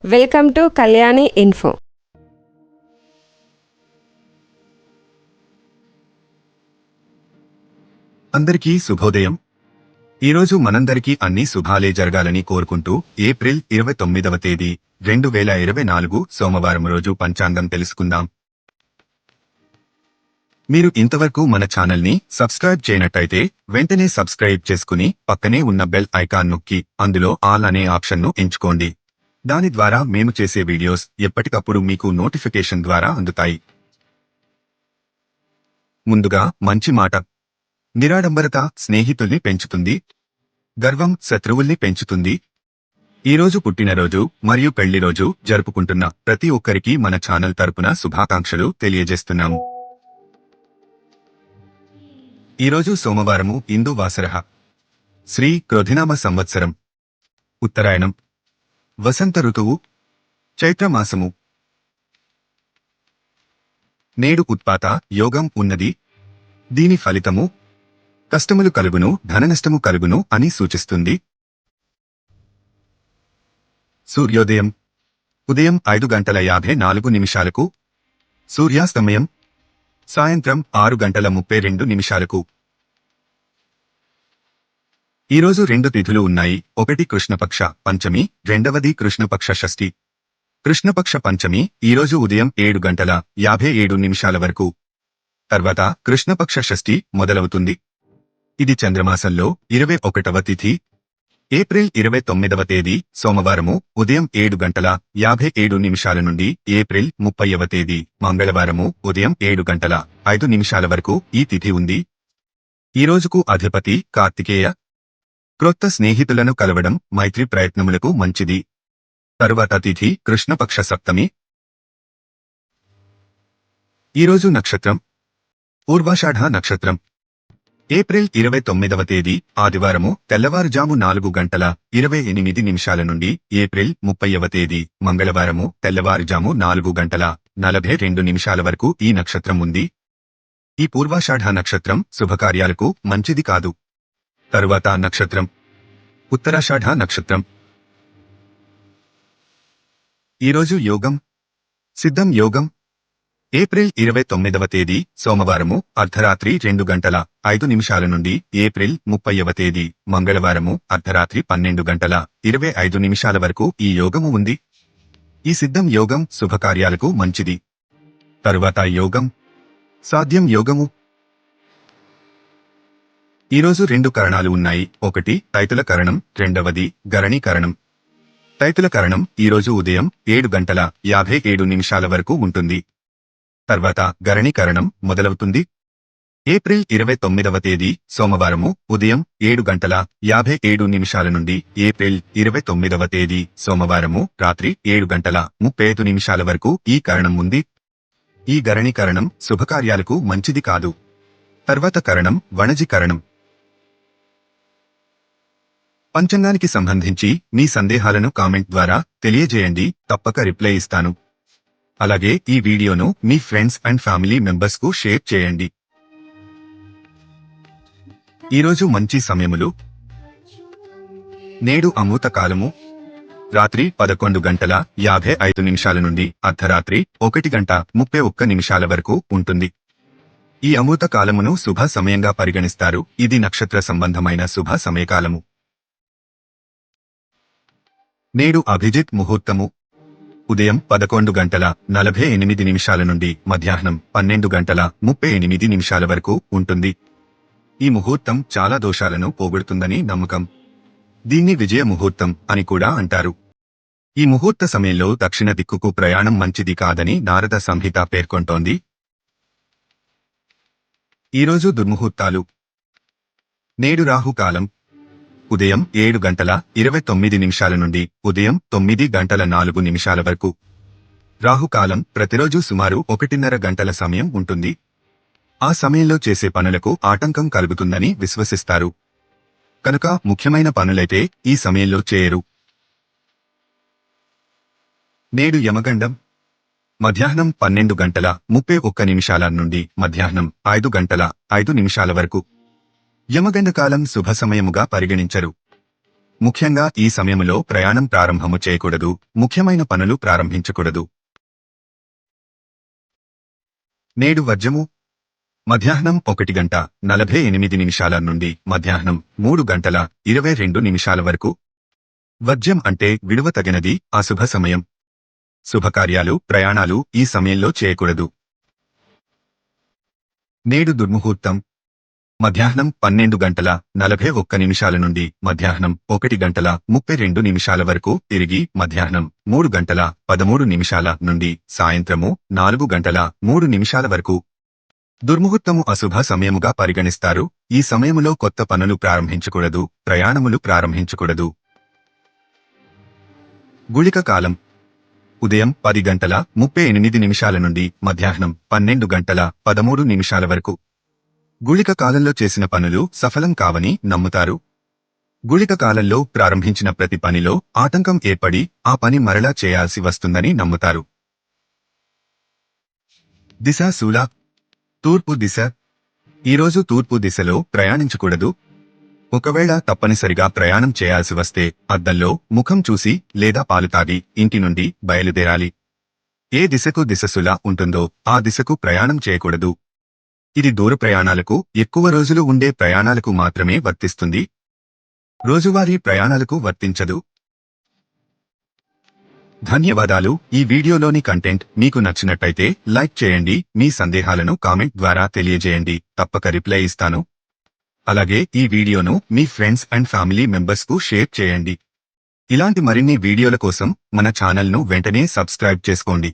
Welcome to Kalyani info. అందరికీ శుభోదయం. ఈరోజు మనందరికీ అన్ని శుభాలే జరగాలని కోరుకుంటూ ఏప్రిల్ 29వ తేదీ 2024 సోమవారం రోజు పంచాంగం తెలుసుకుందాం. మీరు ఇంతవరకు మన ఛానల్ని సబ్స్క్రైబ్ చేయనట్టయితే వెంటనే సబ్స్క్రైబ్ చేసుకుని పక్కనే ఉన్న బెల్ ఐకాన్ నొక్కి అందులో ఆల్ అనే ఆప్షన్ను ఎంచుకోండి. దాని ద్వారా మేము చేసే వీడియోస్ ఎప్పటికప్పుడు మీకు నోటిఫికేషన్ ద్వారా అందుతాయి. ముందుగా మంచి మాట. నిరాడంబరత స్నేహితుల్ని పెంచుతుంది, గర్వం శత్రువుల్ని పెంచుతుంది. ఈరోజు పుట్టినరోజు మరియు పెళ్లిరోజు జరుపుకుంటున్న ప్రతి ఒక్కరికి మన ఛానల్ తరపున శుభాకాంక్షలు తెలియజేస్తున్నాము. ఈరోజు సోమవారము ఇందు వాసరః శ్రీ క్రోధినామ సంవత్సరం, ఉత్తరాయణం, వసంత ఋతువు, చైత్రమాసము. నేడు ఉత్పాత యోగం ఉన్నది. దీని ఫలితము కష్టములు కలుగును, ధననష్టము కలుగును అని సూచిస్తుంది. సూర్యోదయం ఉదయం 5:54 సూర్యాస్తమయం సాయంత్రం 6:32. ఈరోజు 2 తిథులు ఉన్నాయి. ఒకటి కృష్ణపక్ష పంచమి, రెండవది కృష్ణపక్ష షష్ఠి. కృష్ణపక్ష పంచమి ఈరోజు ఉదయం 7:57 వరకు. తర్వాత కృష్ణపక్ష షష్ఠి మొదలవుతుంది. ఇది చంద్రమాసంలో 21వ తిథి. ఏప్రిల్ 29వ తేదీ సోమవారము ఉదయం 7:57 నుండి ఏప్రిల్ 30వ తేదీ మంగళవారము ఉదయం 7:05 వరకు ఈ తిథి ఉంది. ఈ రోజుకు అధిపతి కార్తికేయ. క్రొత్త స్నేహితులను కలవడం, మైత్రి ప్రయత్నములకు మంచిది. తరువాత తిథి కృష్ణపక్ష సప్తమి. ఈరోజు నక్షత్రం పూర్వాషాఢ నక్షత్రం. ఏప్రిల్ 29వ తేదీ ఆదివారము తెల్లవారుజాము 4:28 నుండి ఏప్రిల్ 30వ తేదీ మంగళవారము తెల్లవారుజాము 4:42 వరకు ఈ నక్షత్రం ఉంది. ఈ పూర్వాషాఢ నక్షత్రం శుభకార్యాలకు మంచిది కాదు. తరువాత నక్షత్రం ఉత్తరాషాఢ నక్షత్రం. ఈరోజు యోగం సిద్ధం యోగం. ఏప్రిల్ 29వ తేదీ సోమవారము అర్ధరాత్రి 2:05 నుండి ఏప్రిల్ 30వ తేదీ మంగళవారము అర్ధరాత్రి 12:25 వరకు ఈ యోగము ఉంది. ఈ సిద్ధం యోగం శుభకార్యాలకు మంచిది. తరువాత యోగం సాధ్యం యోగము. ఈరోజు 2 కరణాలు ఉన్నాయి. ఒకటి తైతుల కరణం, రెండవది గరణి కరణం. తైతుల కరణం ఈరోజు ఉదయం 7:57 వరకు ఉంటుంది. తర్వాత గరణి కరణం మొదలవుతుంది. ఏప్రిల్ 29వ తేదీ సోమవారము ఉదయం 7:57 నుండి ఏప్రిల్ 29వ తేదీ సోమవారము రాత్రి 7:35 వరకు ఈ కరణం ఉంది. ఈ గరణి కరణం శుభకార్యాలకు మంచిది కాదు. తర్వాత కరణం వణజి కరణం. పంచాంగానికి సంబంధించి మీ సందేహాలను కామెంట్ ద్వారా తెలియజేయండి, తప్పక రిప్లై ఇస్తాను. అలాగే ఈ వీడియోను మీ ఫ్రెండ్స్ అండ్ ఫ్యామిలీ మెంబర్స్ కు షేర్ చేయండి. ఈరోజు మంచి సమయములు. నేడు అమృత కాలము రాత్రి 11:55 నుండి అర్ధరాత్రి 1:31 వరకు ఉంటుంది. ఈ అమృత కాలమును శుభ సమయంగా పరిగణిస్తారు. ఇది నక్షత్ర సంబంధమైన శుభ సమయకాలము. నేడు అభిజిత్ ముహూర్తము ఉదయం 11:48 నుండి మధ్యాహ్నం 12:38 వరకు ఉంటుంది. ఈ ముహూర్తం చాలా దోషాలను పోగొడుతుందని నమ్మకం. దీన్ని విజయ ముహూర్తం అని కూడా అంటారు. ఈ ముహూర్త సమయంలో దక్షిణ దిక్కుకు ప్రయాణం మంచిది కాదని నారద సంహిత పేర్కొంటోంది. ఈరోజు దుర్ముహూర్తాలు. నేడు రాహుకాలం ఉదయం 7:29 నుండి ఉదయం 9:04 వరకు. రాహుకాలం ప్రతిరోజు సుమారు 1:30 గంటల సమయం ఉంటుంది. ఆ సమయంలో చేసే పనులకు ఆటంకం కలుగుతుందని విశ్వసిస్తారు. కనుక ముఖ్యమైన పనులైతే ఈ సమయంలో చేయరు. నేడు యమగండం మధ్యాహ్నం 12:31 నుండి మధ్యాహ్నం 5:05 వరకు. యమగండకాలం శుభ సమయముగా పరిగణించరు. ముఖ్యంగా ఈ సమయంలో ప్రయాణం ప్రారంభము చేయకూడదు, ముఖ్యమైన పనులు ప్రారంభించకూడదు. నేడు వర్జము మధ్యాహ్నం 1:48 నుండి మధ్యాహ్నం 3:22 వరకు. వర్జ్యం అంటే విడువ తగినది, అశుభ సమయం. శుభకార్యాలు, ప్రయాణాలు ఈ సమయంలో చేయకూడదు. నేడు దుర్ముహూర్తం మధ్యాహ్నం 12:41 నుండి మధ్యాహ్నం 1:32 వరకు, తిరిగి మధ్యాహ్నం 3:13 నుండి సాయంత్రము 4:03 వరకు. దుర్ముహూర్తము అశుభ సమయముగా పరిగణిస్తారు. ఈ సమయములో కొత్త పనులు ప్రారంభించకూడదు, ప్రయాణములు ప్రారంభించకూడదు. గుళిక కాలం ఉదయం 10:38 నుండి మధ్యాహ్నం 12:13 వరకు. గుళిక కాలంలో చేసిన పనులు సఫలం కావని నమ్ముతారు. గుళిక కాలంలో ప్రారంభించిన ప్రతి పనిలో ఆటంకం ఏర్పడి ఆ పని మరలా చేయాల్సి వస్తుందని నమ్ముతారు. దిశ శూల తూర్పు దిశ. ఈరోజు తూర్పు దిశలో ప్రయాణించకూడదు. ఒకవేళ తప్పనిసరిగా ప్రయాణం చేయాల్సి వస్తే అద్దంలో ముఖం చూసి లేదా పాలు తాగి ఇంటి నుండి బయలుదేరాలి. ఏ దిశకు దిశశూల ఉంటుందో ఆ దిశకు ప్రయాణం చేయకూడదు. ఇది దూర ప్రయాణాలకు, ఎక్కువ రోజులు ఉండే ప్రయాణాలకు మాత్రమే వర్తిస్తుంది. రోజువారీ ప్రయాణాలకు వర్తించదు. ధన్యవాదాలు. ఈ వీడియోలోని కంటెంట్ మీకు నచ్చినట్టయితే లైక్ చేయండి. మీ సందేహాలను కామెంట్ ద్వారా తెలియజేయండి, తప్పక రిప్లై ఇస్తాను. అలాగే ఈ వీడియోను మీ ఫ్రెండ్స్ అండ్ ఫ్యామిలీ మెంబర్స్కు షేర్ చేయండి. ఇలాంటి మరిన్ని వీడియోల కోసం మన ఛానల్ను వెంటనే సబ్స్క్రైబ్ చేసుకోండి.